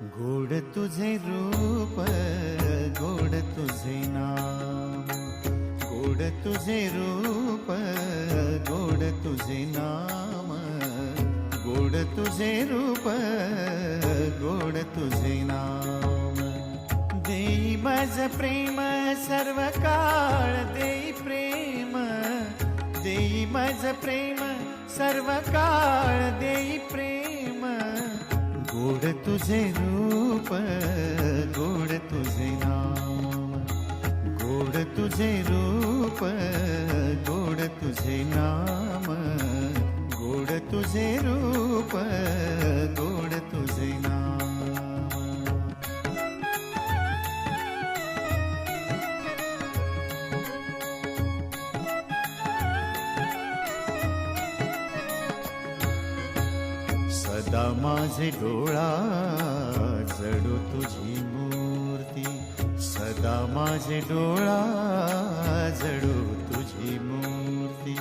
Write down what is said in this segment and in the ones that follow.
गोड तुझे रूप, गोड तुझे नाम, गोड तुझे रूप, गोड तुझे नाम, गोड तुझे रूप, गोड तुझे नाम. देई माझ प्रेम सर्व काळ, देई प्रेम, देई माझ प्रेम सर्व काळ, देई प्रेम. गोड तुझे रूप, गोड तुझे नाम, गोड तुझे रूप, गोड तुझे नाम, गोड तुझे रूप, गोड तुझे नाम. सदा माझे डोळा जडो तुझी मूर्ती, सदा माझे डोळा जडो तुझी मूर्ती,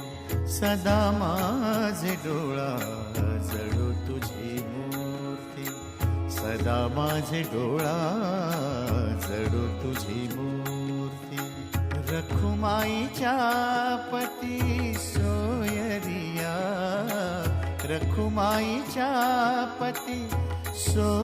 सदा माझे डोळा जडो तुझी मूर्ती, सदा माझे डोळा जडो तुझी मूर्ती. रखुमाईच्या पती सोयरिया, रखुमाईच्या पती सो